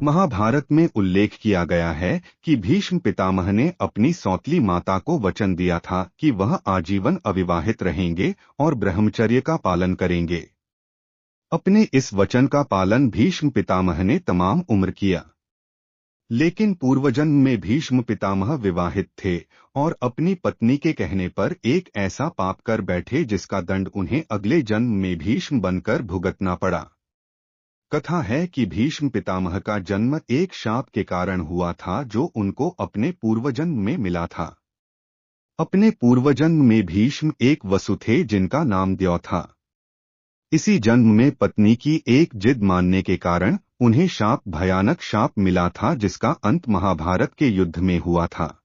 महाभारत में उल्लेख किया गया है कि भीष्म पितामह ने अपनी सौतेली माता को वचन दिया था कि वह आजीवन अविवाहित रहेंगे और ब्रह्मचर्य का पालन करेंगे। अपने इस वचन का पालन भीष्म पितामह ने तमाम उम्र किया। लेकिन पूर्वजन्म में भीष्म पितामह विवाहित थे और अपनी पत्नी के कहने पर एक ऐसा पाप कर बैठे जिसका दंड उन्हें अगले जन्म में भीष्म बनकर भुगतना पड़ा। कथा है कि भीष्म पितामह का जन्म एक शाप के कारण हुआ था जो उनको अपने पूर्वजन्म में मिला था। अपने पूर्वजन्म में भीष्म एक वसु थे जिनका नाम द्यौ था। इसी जन्म में पत्नी की एक जिद मानने के कारण उन्हें भयानक शाप मिला था जिसका अंत महाभारत के युद्ध में हुआ था।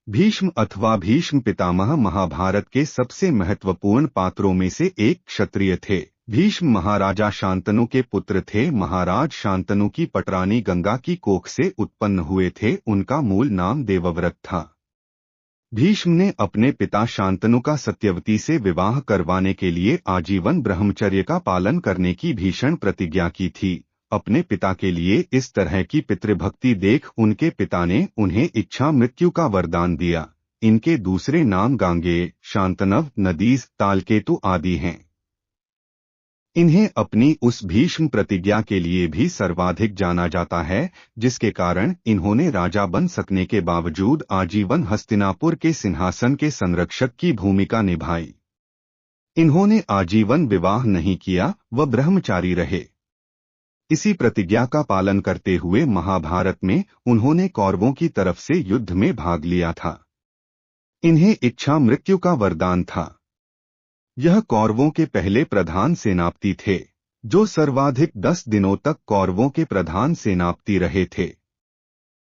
भीष्म अथवा भीष्म पितामह महाभारत के सबसे महत्वपूर्ण पात्रों में से एक क्षत्रिय थे। भीष्म महाराजा शांतनु के पुत्र थे। महाराज शांतनु की पटरानी गंगा की कोख से उत्पन्न हुए थे। उनका मूल नाम देवव्रत था। भीष्म ने अपने पिता शांतनु का सत्यवती से विवाह करवाने के लिए आजीवन ब्रह्मचर्य का पालन करने की भीषण प्रतिज्ञा की थी। अपने पिता के लिए इस तरह की पितृभक्ति देख उनके पिता ने उन्हें इच्छा मृत्यु का वरदान दिया। इनके दूसरे नाम गांगेय, शांतनव, नदीज, तालकेतु आदि हैं। इन्हें अपनी उस भीष्म प्रतिज्ञा के लिए भी सर्वाधिक जाना जाता है जिसके कारण इन्होंने राजा बन सकने के बावजूद आजीवन हस्तिनापुर के सिंहासन के संरक्षक की भूमिका निभाई। इन्होंने आजीवन विवाह नहीं किया, वह ब्रह्मचारी रहे। इसी प्रतिज्ञा का पालन करते हुए महाभारत में उन्होंने कौरवों की तरफ से युद्ध में भाग लिया था। इन्हें इच्छा मृत्यु का वरदान था। यह कौरवों के पहले प्रधान सेनापति थे जो सर्वाधिक 10 दिनों तक कौरवों के प्रधान सेनापति रहे थे।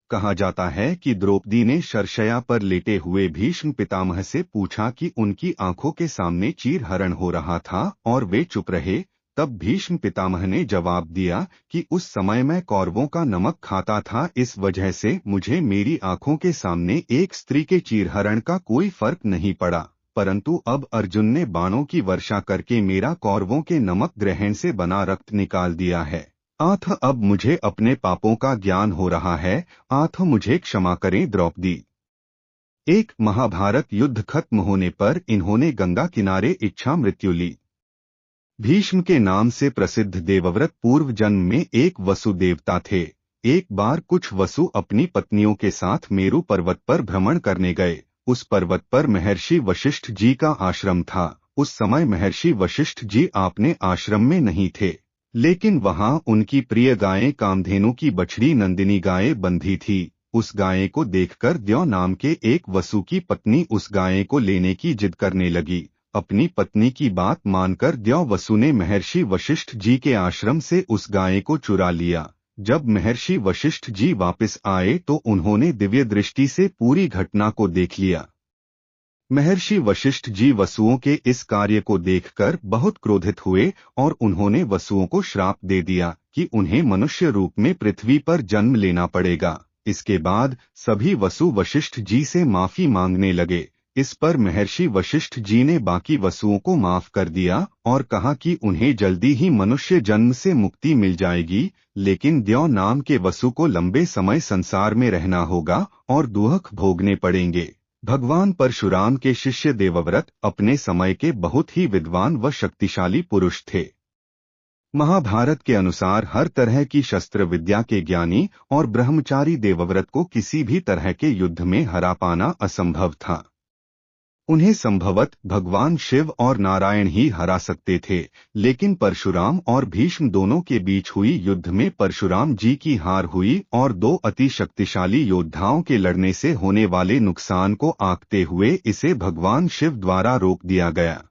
कहा जाता है कि द्रौपदी ने शरशय्या पर लेटे हुए भीष्म पितामह से पूछा कि उनकी आंखों के सामने चीरहरण हो रहा था और वे चुप रहे। तब भीष्म पितामह ने जवाब दिया कि उस समय मैं कौरवों का नमक खाता था, इस वजह से मुझे मेरी आंखों के सामने एक स्त्री के चीरहरण का कोई फर्क नहीं पड़ा। परंतु अब अर्जुन ने बाणों की वर्षा करके मेरा कौरवों के नमक ग्रहण से बना रक्त निकाल दिया है। आथ अब मुझे अपने पापों का ज्ञान हो रहा है। आथ मुझे क्षमा करें द्रौपदी। एक महाभारत युद्ध खत्म होने पर इन्होंने गंगा किनारे इच्छा मृत्यु ली। भीष्म के नाम से प्रसिद्ध देवव्रत पूर्व जन्म में एक वसु देवता थे। एक बार कुछ वसु अपनी पत्नियों के साथ मेरु पर्वत पर भ्रमण करने गए। उस पर्वत पर महर्षि वशिष्ठ जी का आश्रम था। उस समय महर्षि वशिष्ठ जी अपने आश्रम में नहीं थे, लेकिन वहां उनकी प्रिय गाय कामधेनु की बछड़ी नंदिनी गाय बंधी थी। उस गाय को देखकर द्यौ नाम के एक वसु की पत्नी उस गाय को लेने की जिद करने लगी। अपनी पत्नी की बात मानकर द्यौ वसु ने महर्षि वशिष्ठ जी के आश्रम से उस गाय को चुरा लिया। जब महर्षि वशिष्ठ जी वापस आए तो उन्होंने दिव्य दृष्टि से पूरी घटना को देख लिया। महर्षि वशिष्ठ जी वसुओं के इस कार्य को देखकर बहुत क्रोधित हुए और उन्होंने वसुओं को श्राप दे दिया कि उन्हें मनुष्य रूप में पृथ्वी पर जन्म लेना पड़ेगा। इसके बाद सभी वसु वशिष्ठ जी से माफी मांगने लगे। इस पर महर्षि वशिष्ठ जी ने बाकी वसुओं को माफ कर दिया और कहा कि उन्हें जल्दी ही मनुष्य जन्म से मुक्ति मिल जाएगी, लेकिन द्यौ नाम के वसु को लंबे समय संसार में रहना होगा और दुख भोगने पड़ेंगे। भगवान परशुराम के शिष्य देवव्रत अपने समय के बहुत ही विद्वान व शक्तिशाली पुरुष थे। महाभारत के अनुसार हर तरह की शस्त्र विद्या के ज्ञानी और ब्रह्मचारी देवव्रत को किसी भी तरह के युद्ध में हरा पाना असंभव था। उन्हें संभवत भगवान शिव और नारायण ही हरा सकते थे, लेकिन परशुराम और भीष्म दोनों के बीच हुई युद्ध में परशुराम जी की हार हुई और दो अति शक्तिशाली योद्धाओं के लड़ने से होने वाले नुकसान को आंकते हुए इसे भगवान शिव द्वारा रोक दिया गया।